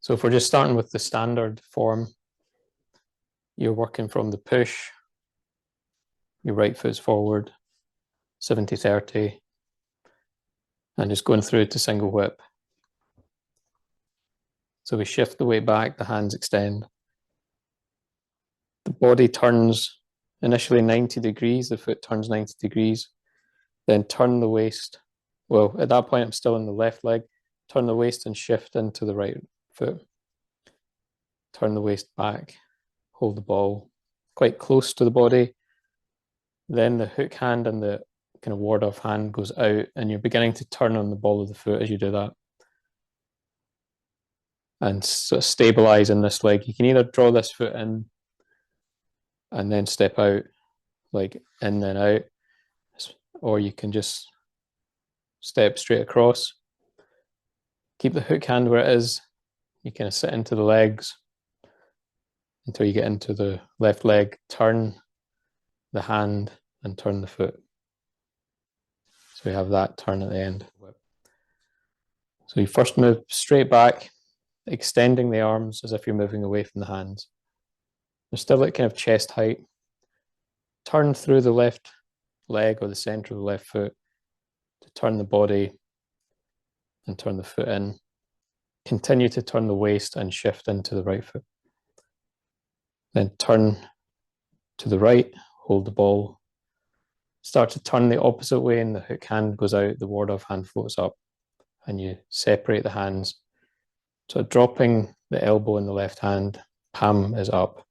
So if we're just starting with the standard form, you're working from the push, your right foot's forward, 70-30, and just going through to single whip. So we shift the weight back, the hands extend. The body turns initially 90 degrees, the foot turns 90 degrees, then turn the waist. Well, at that point, I'm still in the left leg. Turn the waist and shift into the right foot. Turn the waist back, hold the ball quite close to the body. Then the hook hand and the kind of ward off hand goes out, and you're beginning to turn on the ball of the foot as you do that. And sort of stabilize in this leg. You can either draw this foot in and then step out, like in then out, or you can just step straight across. Keep the hook hand where it is. You kind of sit into the legs until you get into the left leg, turn the hand and turn the foot. So we have that turn at the end. So you first move straight back, extending the arms as if you're moving away from the hands. They're still at kind of chest height. Turn through the left leg or the center of the left foot to turn the body and turn the foot in. Continue to turn the waist and shift into the right foot. Then turn to the right, hold the ball. Start to turn the opposite way and the hook hand goes out, the ward off hand floats up, and you separate the hands. So dropping the elbow in the left hand, palm is up.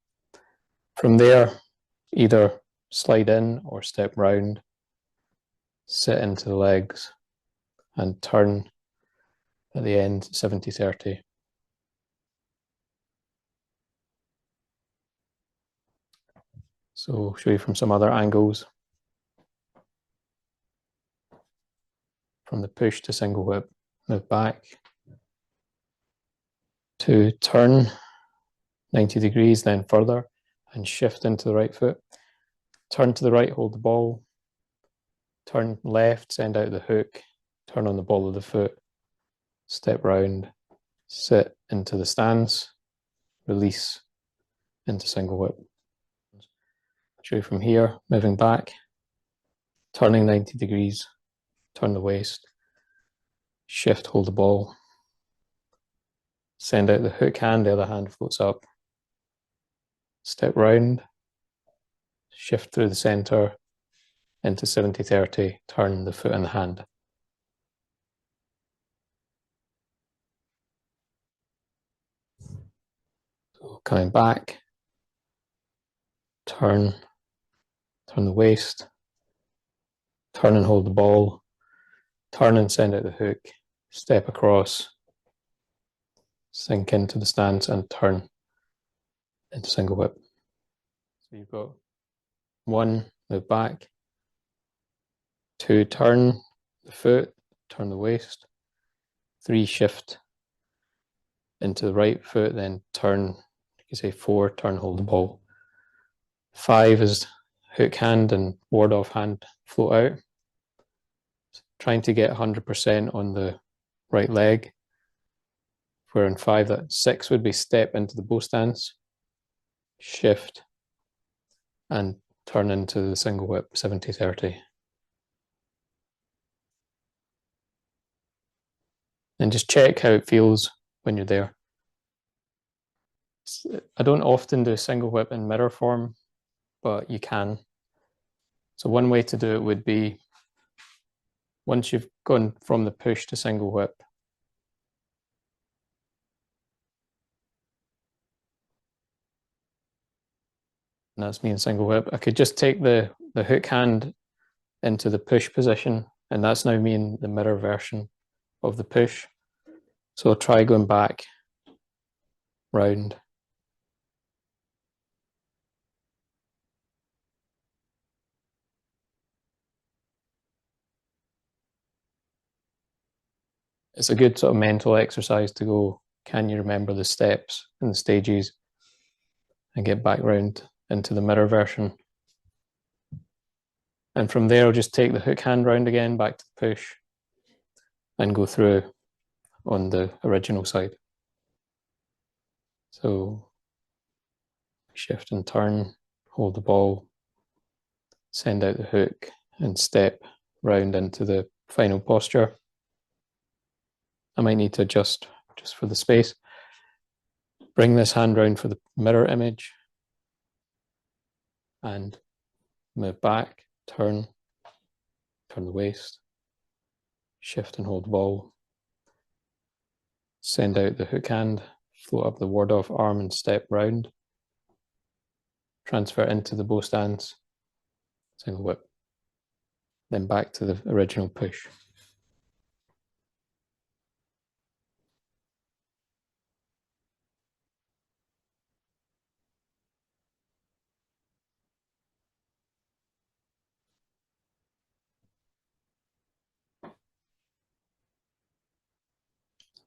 From there, either slide in or step round, sit into the legs and turn at the end 70-30. So I'll show you from some other angles. From the push to single whip, move back to turn 90 degrees, then further and shift into the right foot. Turn to the right, hold the ball. Turn left, send out the hook, turn on the ball of the foot, step round, sit into the stance, release into single whip. Show you from here, moving back, turning 90 degrees, turn the waist, shift, hold the ball, send out the hook hand, the other hand floats up, step round, shift through the center into 70-30, turn the foot and the hand. So coming back, turn the waist, turn and hold the ball, turn and send out the hook, step across, sink into the stance and turn into single whip. So you've got 1, move back, 2, turn the foot, turn the waist, 3, shift into the right foot, then turn, you can say 4, turn, hold the ball. 5 is hook hand and ward off hand float out. Trying to get 100% on the right leg. Where in 5, that 6 would be step into the bow stance, shift, and turn into the single whip 70-30. And just check how it feels when you're there. I don't often do single whip in mirror form, but you can. So one way to do it would be, once you've gone from the push to single whip, and that's me in single whip, I could just take the hook hand into the push position, and that's now me in the mirror version of the push. So I'll try going back, round. It's a good sort of mental exercise to go, can you remember the steps and the stages, and get back round into the mirror version. And from there, I'll just take the hook hand round again, back to the push, and go through on the original side. So shift and turn, hold the ball, send out the hook, and step round into the final posture. I might need to adjust just for the space. Bring this hand round for the mirror image and move back, turn the waist, shift and hold the ball, send out the hook hand, float up the ward off arm and step round, transfer into the bow stance, single whip, then back to the original push.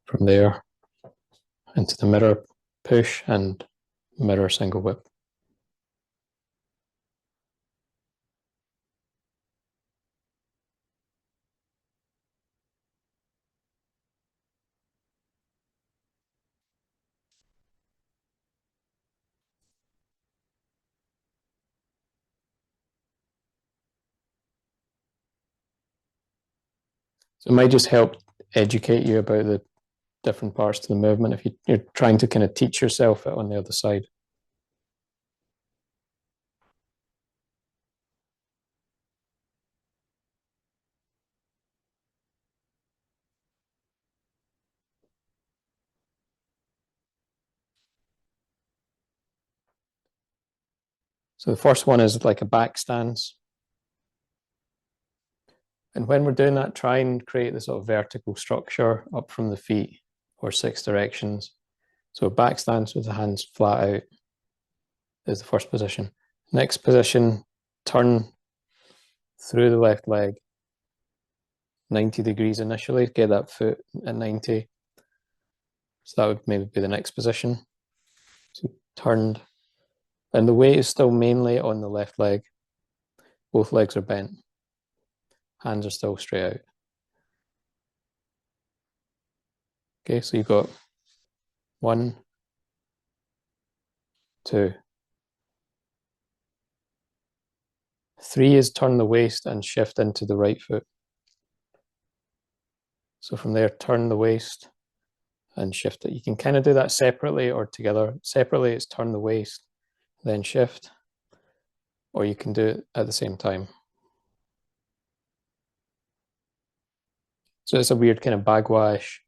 From there, into the mirror push and mirror single whip. So it might just help educate you about the different parts to the movement if you're trying to kind of teach yourself it on the other side. So the first one is like a back stance. And when we're doing that, try and create the sort of vertical structure up from the feet or 6 directions. So back stance with the hands flat out is the first position. Next position, turn through the left leg 90 degrees initially, get that foot at 90. So that would maybe be the next position. So turned, and the weight is still mainly on the left leg. Both legs are bent. Hands are still straight out. Okay, so you've got 1, 2. 3 is turn the waist and shift into the right foot. So from there, turn the waist and shift it. You can kind of do that separately or together. Separately, it's turn the waist, then shift, or you can do it at the same time. So it's a weird kind of bagwash,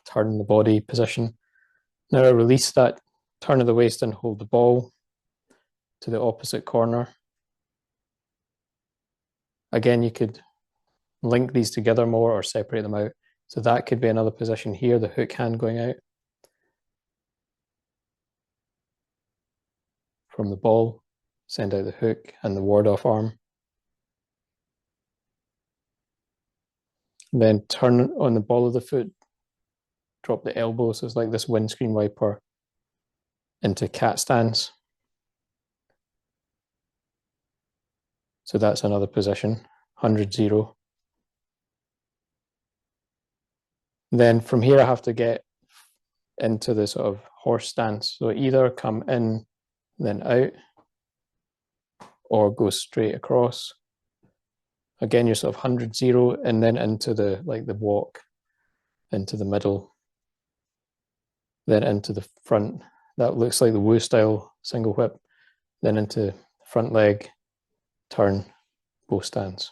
turn the body position. Now I release that turn of the waist and hold the ball to the opposite corner. Again, you could link these together more or separate them out. So that could be another position here, the hook hand going out from the ball, send out the hook and the ward off arm. Then turn on the ball of the foot, drop the elbow, so it's like this windscreen wiper, into cat stance. So that's another position, 100, 0. Then from here I have to get into the sort of horse stance. So either come in, then out, or go straight across. Again, you're sort of 100, 0, and then into the walk, into the middle, then into the front. That looks like the Wu style single whip, then into front leg, turn, bow stance.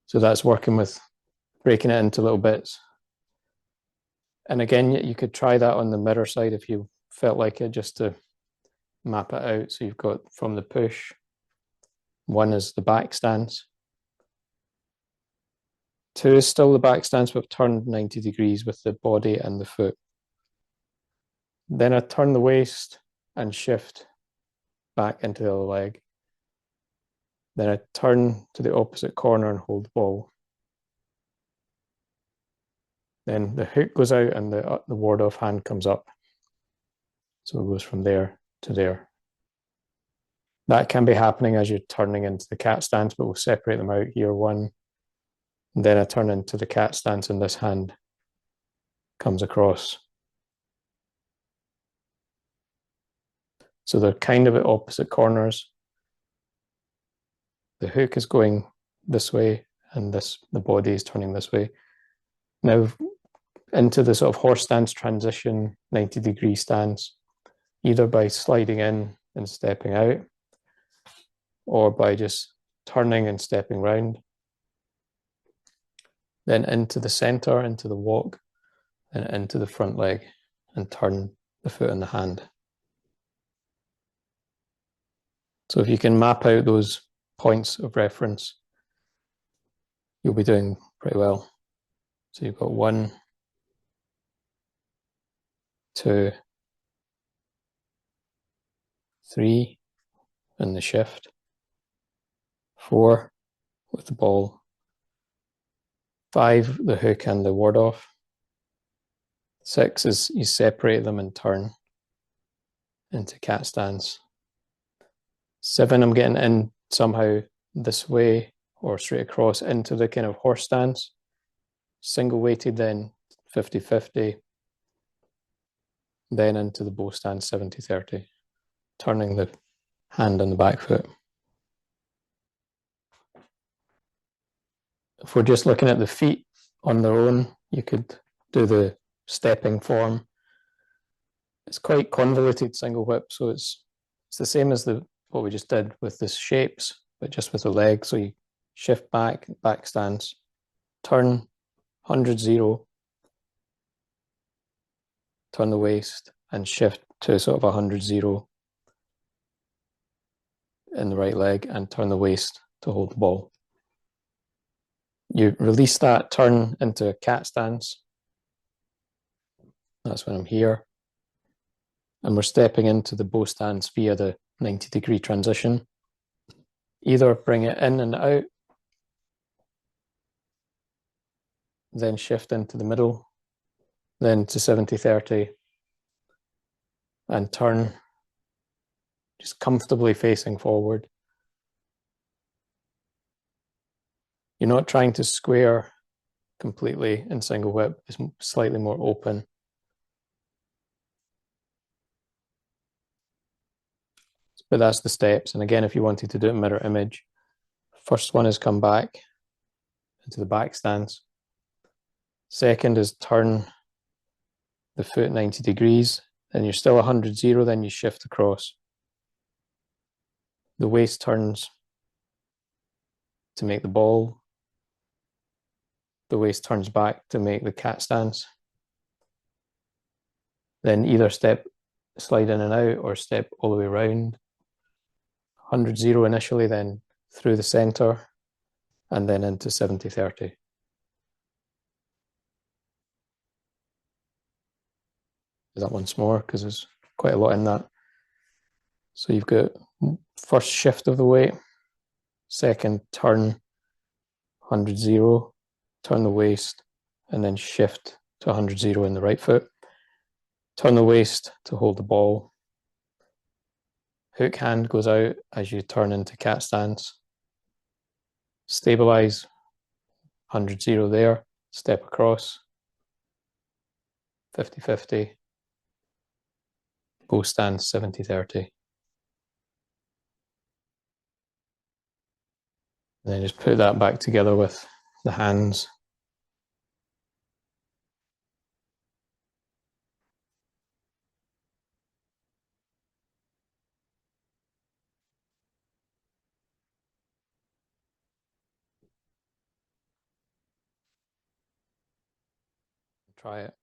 So that's working with breaking it into little bits. And again, you could try that on the mirror side if you felt like it, just to map it out. So you've got from the push, 1 is the back stance, 2 is still the back stance, but turned 90 degrees with the body and the foot. Then I turn the waist and shift back into the other leg. Then I turn to the opposite corner and hold the ball. Then the hook goes out and the ward off hand comes up. So it goes from there to there. That can be happening as you're turning into the cat stance, but we'll separate them out here. 1, And then I turn into the cat stance and this hand comes across. So they're kind of at opposite corners. The hook is going this way and the body is turning this way. Now into the sort of horse stance transition, 90-degree stance, either by sliding in and stepping out or by just turning and stepping round. Then into the center, into the walk, and into the front leg and turn the foot and the hand. So if you can map out those points of reference, you'll be doing pretty well. So you've got 1, 2, 3 in the shift, 4 with the ball, 5 the hook and the ward off, 6 is you separate them and turn into cat stance. 7 I'm getting in somehow this way or straight across into the kind of horse stance, single weighted, then 50-50, then into the bow stance 70-30, turning the hand on the back foot. If we're just looking at the feet on their own, you could do the stepping form. It's quite convoluted single whip, so it's the same as what we just did with the shapes, but just with the leg. So you shift back stance, turn 100-0, turn the waist, and shift to sort of 100-0 in the right leg and turn the waist to hold the ball. You release that, turn into a cat stance. That's when I'm here. And we're stepping into the bow stance via the 90-degree transition. Either bring it in and out, then shift into the middle, then to 70-30, and turn, just comfortably facing forward. You're not trying to square completely in single whip, it's slightly more open. But that's the steps. And again, if you wanted to do a mirror image, first one is come back into the back stance. Second is turn the foot 90 degrees. Then you're still 100-0, then you shift across. The waist turns to make the ball. The waist turns back to make the cat stance. Then either step, slide in and out, or step all the way around. 100-0 initially, then through the center, and then into 70-30. That once more, because there's quite a lot in that. So you've got first shift of the weight, second turn 100-0, turn the waist, and then shift to 100-0 in the right foot. Turn the waist to hold the ball. Hook hand goes out as you turn into cat stance. Stabilize 100-0 there, step across, 50-50, bow stance 70-30. And then just put that back together with the hands. Try it.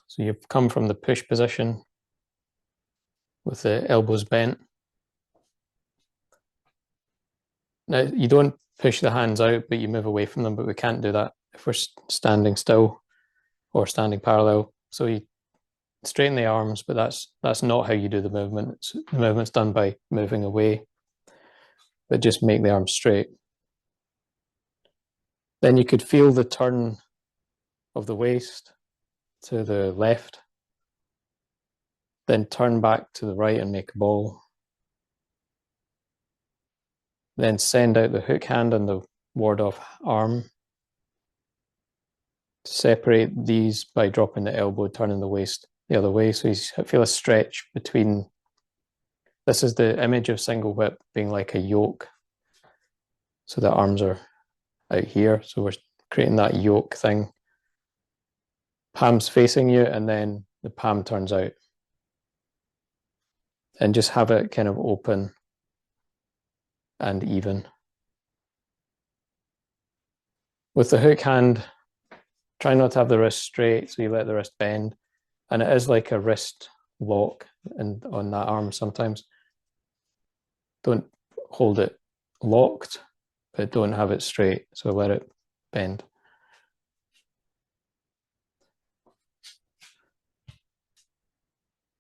So you've come from the push position with the elbows bent. Now, you don't push the hands out, but you move away from them, but we can't do that if we're standing still or standing parallel. So you straighten the arms, but that's not how you do the movement. The movement's done by moving away, but just make the arms straight. Then you could feel the turn of the waist to the left, then turn back to the right and make a ball. Then send out the hook hand and the ward off arm separate these by dropping the elbow, turning the waist the other way. So you feel a stretch between. This is the image of single whip being like a yoke. So the arms are out here. So we're creating that yoke thing. Palms facing you, and then the palm turns out. And just have it kind of open and even. With the hook hand, try not to have the wrist straight, so you let the wrist bend. And it is like a wrist lock on that arm sometimes. Don't hold it locked, but don't have it straight, so let it bend.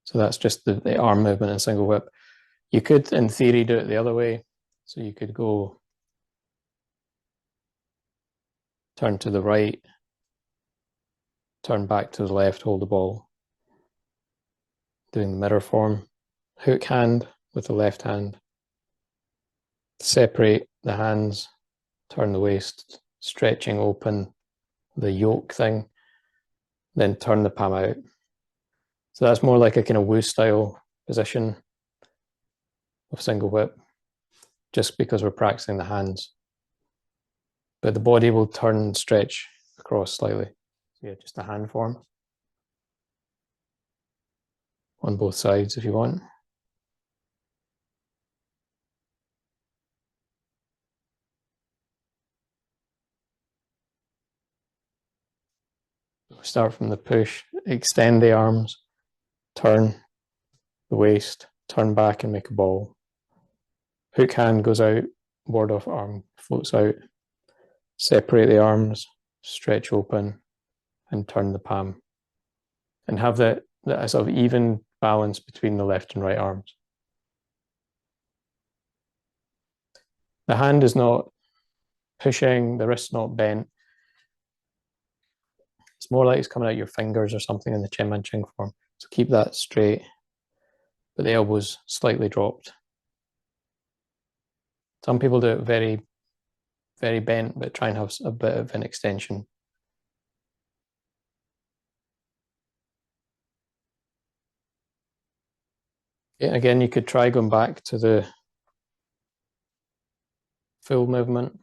So that's just the arm movement in single whip. You could, in theory, do it the other way. So you could go turn to the right, turn back to the left, hold the ball. Doing the mirror form. Hook hand with the left hand. Separate the hands, turn the waist, stretching open the yoke thing, then turn the palm out. So that's more like a kind of Wu style position of single whip, just because we're practicing the hands. But the body will turn and stretch across slightly. So yeah, just a hand form on both sides if you want. Start from the push, extend the arms, turn the waist, turn back and make a ball. Hook hand goes out, ward off arm floats out. Separate the arms, stretch open, and turn the palm. And have that sort of even balance between the left and right arms. The hand is not pushing, the wrist's not bent. It's more like it's coming out your fingers or something in the Chen Man Ching form. So keep that straight, but the elbow's slightly dropped. Some people do it very, very bent, but try and have a bit of an extension. Yeah, again, you could try going back to the full movement.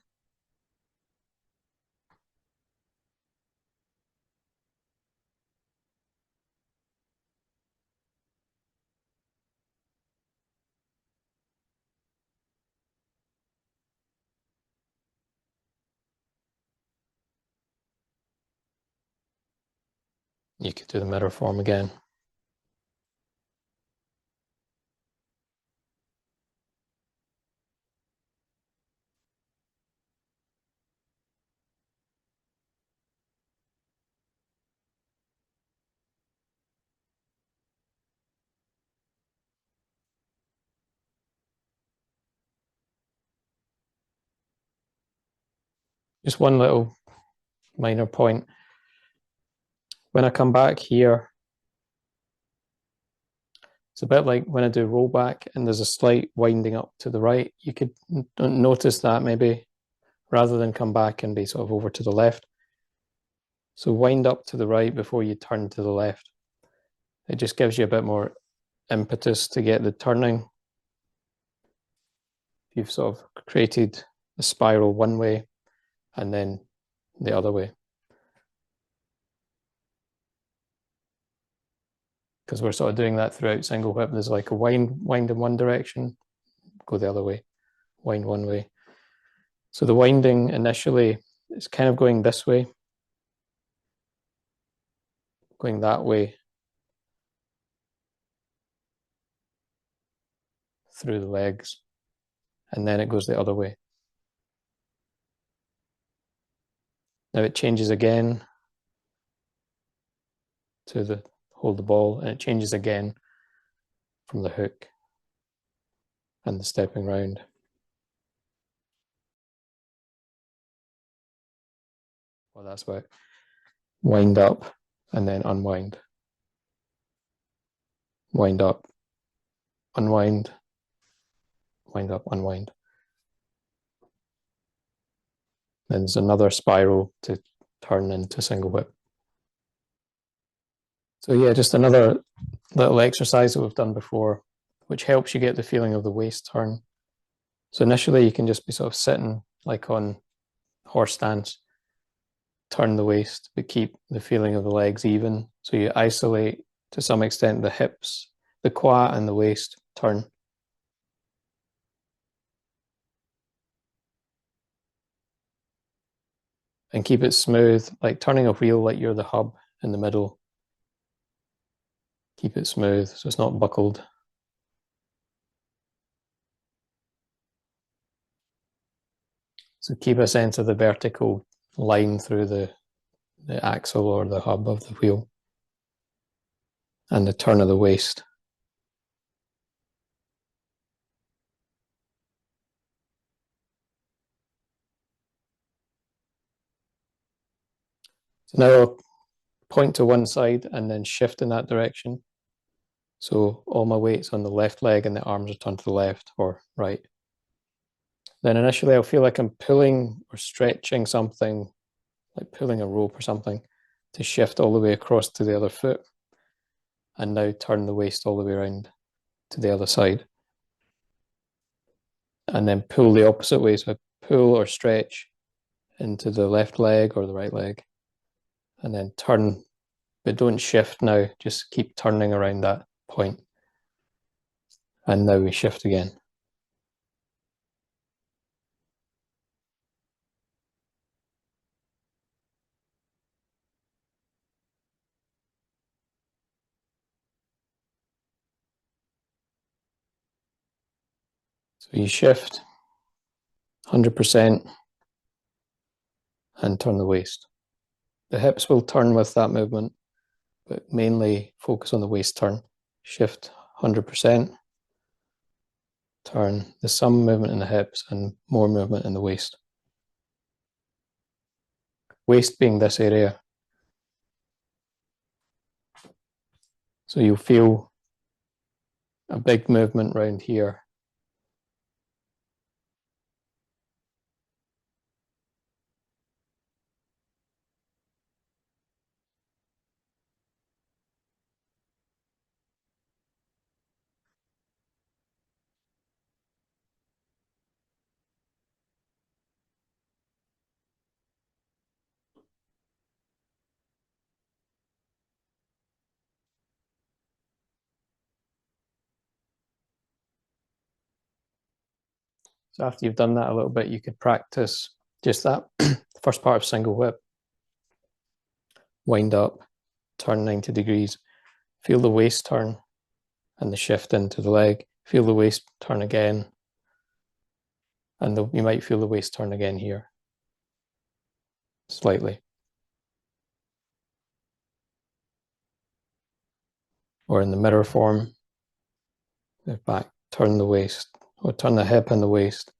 You could do the mirror form again. Just one little minor point. When I come back here, it's a bit like when I do roll back and there's a slight winding up to the right. You could notice that maybe rather than come back and be sort of over to the left. So wind up to the right before you turn to the left. It just gives you a bit more impetus to get the turning. You've sort of created a spiral one way and then the other way. Because we're sort of doing that throughout single whip. There's like a wind in one direction, go the other way, wind one way. So the winding initially is kind of going this way, going that way through the legs, and then it goes the other way. Now it changes again to the hold the ball, and it changes again from the hook and the stepping round. Well, that's what wind up and then unwind. Wind up, unwind, wind up, unwind. Then there's another spiral to turn into single whip. So yeah, just another little exercise that we've done before, which helps you get the feeling of the waist turn. So initially you can just be sort of sitting like on horse stance, turn the waist, but keep the feeling of the legs even. So you isolate to some extent the hips, the quad and the waist turn. And keep it smooth, like turning a wheel like you're the hub in the middle. Keep it smooth so it's not buckled. So keep a sense of the vertical line through the axle or the hub of the wheel and the turn of the waist. So now I'll point to one side and then shift in that direction. So all my weight's on the left leg and the arms are turned to the left or right. Then initially I'll feel like I'm pulling or stretching something, like pulling a rope or something, to shift all the way across to the other foot. And now turn the waist all the way around to the other side. And then pull the opposite way. So I pull or stretch into the left leg or the right leg. And then turn, but don't shift now, just keep turning around that point. And now we shift again. So you shift 100% and turn the waist. The hips will turn with that movement, but mainly focus on the waist turn. Shift 100%, turn. There's some movement in the hips and more movement in the waist. Waist being this area. So you'll feel a big movement around here. So after you've done that a little bit, you could practice just that first part of single whip. Wind up, turn 90 degrees, feel the waist turn and the shift into the leg. Feel the waist turn again, and you might feel the waist turn again here, slightly. Or in the mirror form, back, turn the waist, or turn the hip and the waist,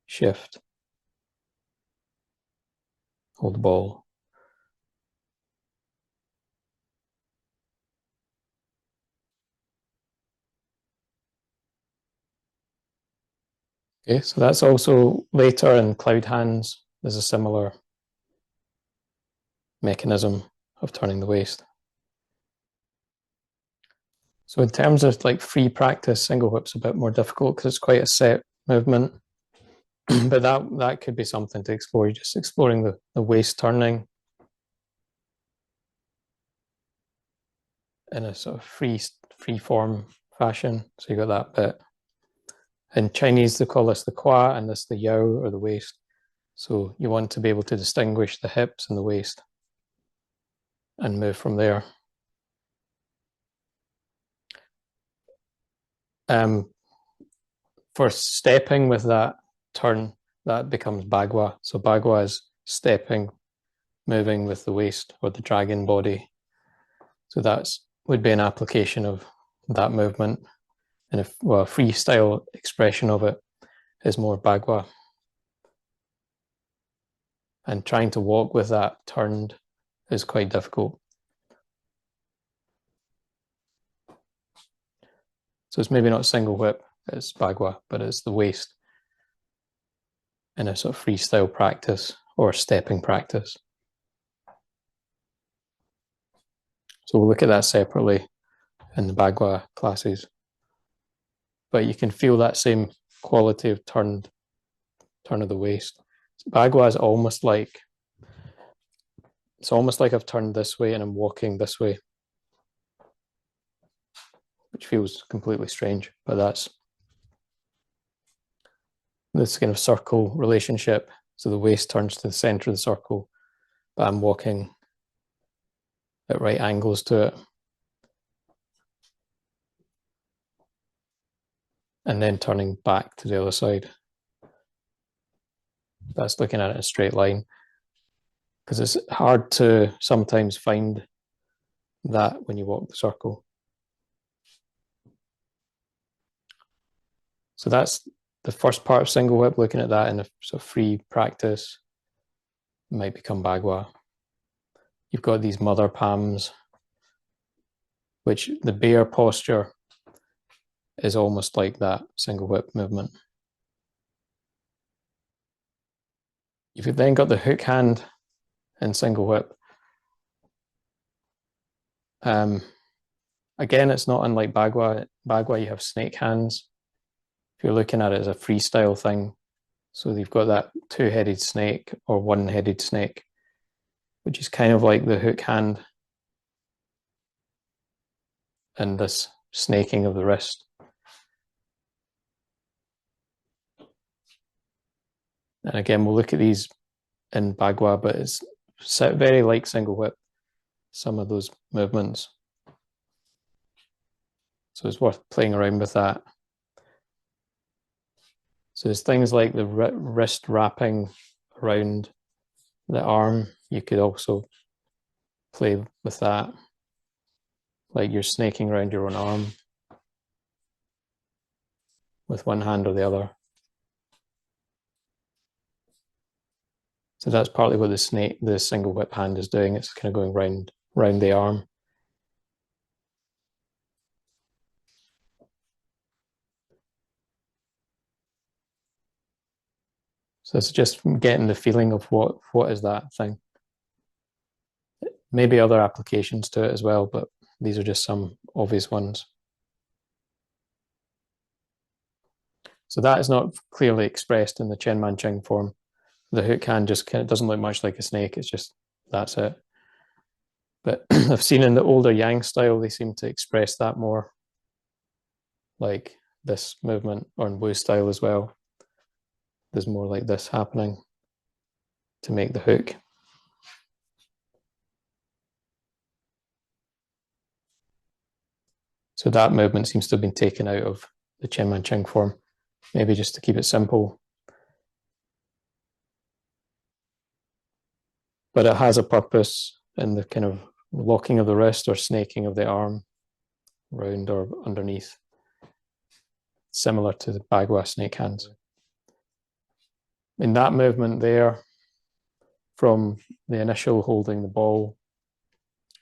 shift, hold the ball. Okay, so that's also later in cloud hands. There's a similar mechanism of turning the waist. So in terms of like free practice, single whip's a bit more difficult because it's quite a set movement. But that could be something to explore. You're just exploring the waist turning in a sort of free form fashion. So you got that bit. In Chinese, they call this the qua and this the yao or the waist. So you want to be able to distinguish the hips and the waist and move from there. For stepping with that turn, that becomes bagua. So bagua is stepping, moving with the waist or the dragon body. So that's would be an application of that movement. And if, well, a freestyle expression of it is more bagua. And trying to walk with that turned is quite difficult. So it's maybe not single whip, it's bagua, but it's the waist in a sort of freestyle practice or stepping practice. So we'll look at that separately in the Bagua classes. But you can feel that same quality of turn of the waist. Bagua is almost like, it's almost like I've turned this way and I'm walking this way, which feels completely strange, but that's this kind of circle relationship. So the waist turns to the center of the circle, but I'm walking at right angles to it. And then turning back to the other side. That's looking at it in a straight line, because it's hard to sometimes find that when you walk the circle. So that's the first part of single whip, looking at that in a sort of free practice. It might become Bagua. You've got these mother palms, which the bear posture is almost like that single whip movement. You've then got the hook hand in single whip. Again, it's not unlike Bagua. Bagua, you have snake hands. If you're looking at it as a freestyle thing, so you've got that two-headed snake or one-headed snake, which is kind of like the hook hand and this snaking of the wrist. And again, we'll look at these in Bagua, but it's very like single whip, some of those movements. So it's worth playing around with that. So there's things like the wrist wrapping around the arm. You could also play with that, like you're snaking around your own arm with one hand or the other. So that's partly what the single whip hand is doing. It's kind of going round the arm. So it's just getting the feeling of what is that thing. Maybe other applications to it as well, but these are just some obvious ones. So that is not clearly expressed in the Chen Man Ching form. The hook hand just kind of doesn't look much like a snake. It's just, that's it. But I've seen in the older Yang style, they seem to express that more, like this movement, or in Wu style as well. There's more like this happening to make the hook. So that movement seems to have been taken out of the Chen Man Ching form, maybe just to keep it simple. But it has a purpose in the kind of locking of the wrist or snaking of the arm round or underneath, similar to the Bagua snake hands. In that movement there, from the initial holding the ball,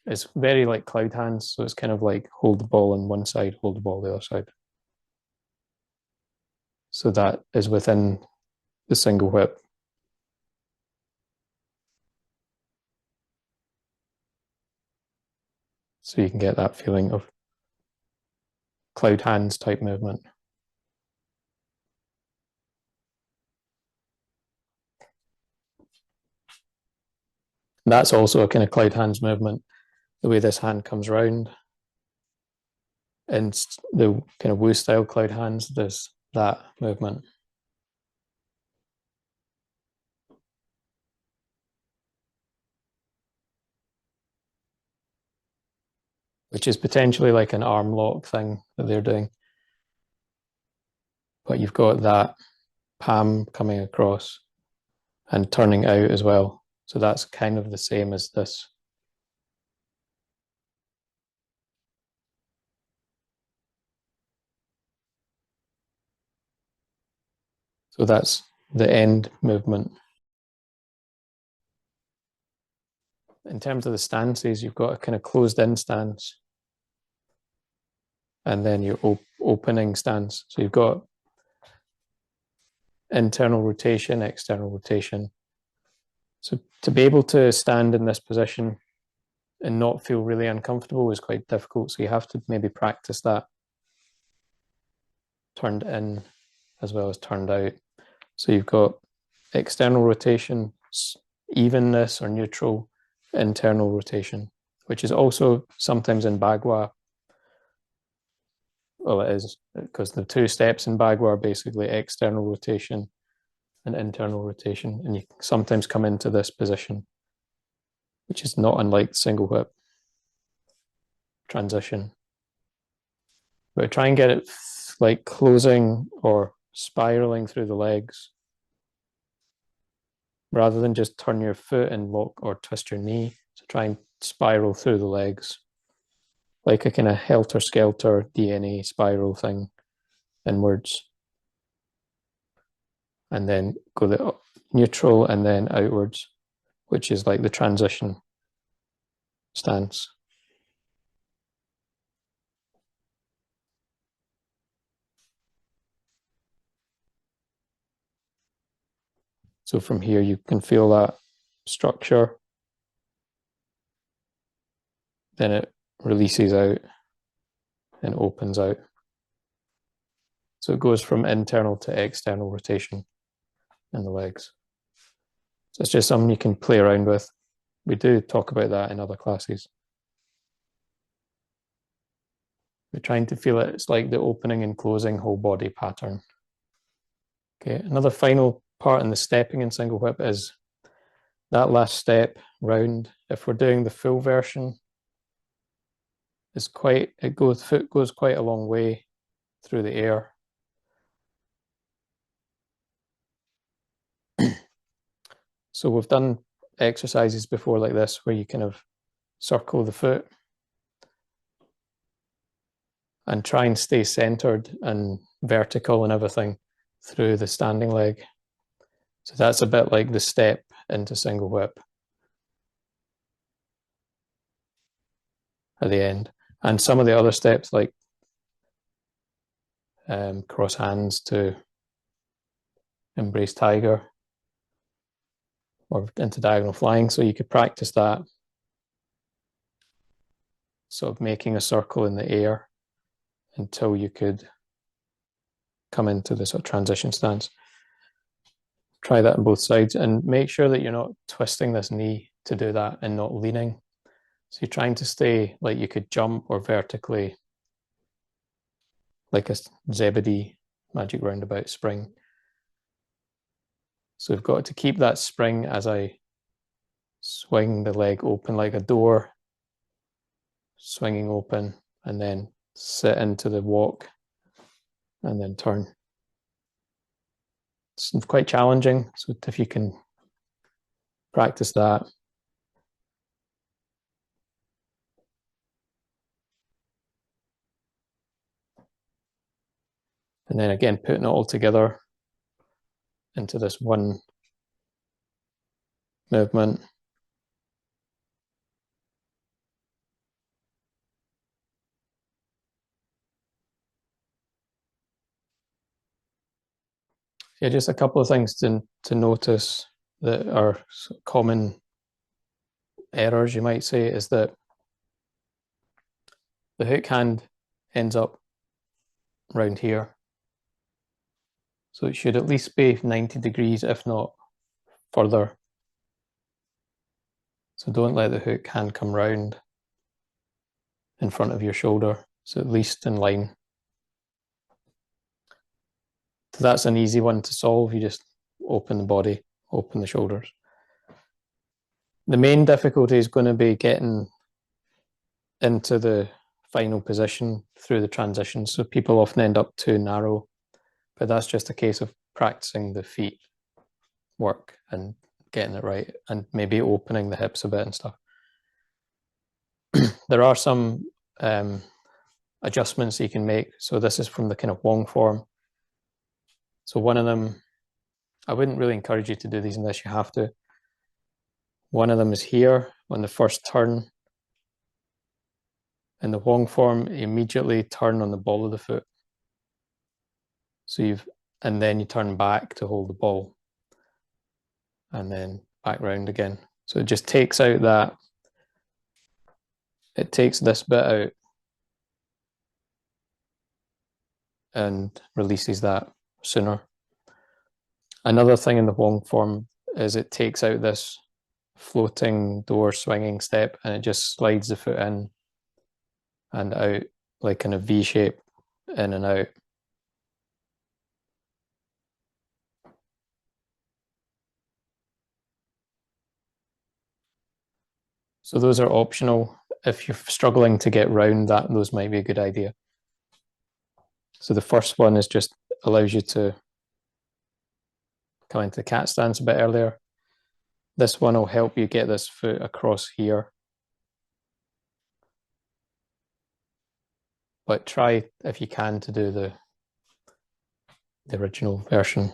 it's very like cloud hands. So it's kind of like hold the ball on one side, hold the ball on the other side. So that is within the single whip. So you can get that feeling of cloud hands type movement. That's also a kind of cloud hands movement, the way this hand comes round. And the kind of Wu style cloud hands, there's that movement. Which is potentially like an arm lock thing that they're doing. But you've got that palm coming across and turning out as well. So that's kind of the same as this. So that's the end movement. In terms of the stances, you've got a kind of closed in stance and then your opening stance. So you've got internal rotation, external rotation. So to be able to stand in this position and not feel really uncomfortable is quite difficult. So you have to maybe practice that turned in as well as turned out. So you've got external rotation, evenness or neutral, internal rotation, which is also sometimes in Bagua. Well, it is, because the two steps in Bagua are basically external rotation and internal rotation, and you sometimes come into this position, which is not unlike single whip transition. But try and get it like closing or spiraling through the legs, rather than just turn your foot and lock or twist your knee. So try and spiral through the legs, like a kind of helter-skelter DNA spiral thing inwards. And then go the neutral and then outwards, which is like the transition stance. So from here, you can feel that structure. Then it releases out and opens out. So it goes from internal to external rotation in the legs. So it's just something you can play around with. We do talk about that in other classes. We're trying to feel it. It's like the opening and closing whole body pattern. Okay, another final part in the stepping in single whip is that last step round. If we're doing the full version, foot goes quite a long way through the air. So we've done exercises before like this where you kind of circle the foot and try and stay centered and vertical and everything through the standing leg. So that's a bit like the step into single whip at the end. And some of the other steps, like cross hands to embrace tiger or into diagonal flying. So you could practice that, sort of making a circle in the air until you could come into the sort of transition stance. Try that on both sides and make sure that you're not twisting this knee to do that and not leaning. So you're trying to stay like you could jump or vertically, like a Zebedee magic roundabout spring. So we've got to keep that spring as I swing the leg open like a door, swinging open, and then sit into the walk and then turn. It's quite challenging, so if you can practice that. And then again, putting it all together into this one movement. Yeah, just a couple of things to notice that are common errors, you might say, is that the hook hand ends up around here. So it should at least be 90 degrees, if not further. So don't let the hook hand come round in front of your shoulder. So at least in line. So that's an easy one to solve. You just open the body, open the shoulders. The main difficulty is going to be getting into the final position through the transition. So people often end up too narrow, but that's just a case of practicing the feet work and getting it right and maybe opening the hips a bit and stuff. There are some adjustments you can make. So this is from the kind of Wong form. So one of them, I wouldn't really encourage you to do these unless you have to. One of them is here on the first turn. In the Wong form, you immediately turn on the ball of the foot. So and then you turn back to hold the ball and then back round again. So it just takes out that it takes this bit out and releases that sooner. Another thing in the Wong form is it takes out this floating door swinging step and it just slides the foot in and out like in a V shape, in and out. So those are optional. If you're struggling to get round that, those might be a good idea. So the first one is just allows you to come into the cat stance a bit earlier. This one will help you get this foot across here. But try, if you can, to do the original version.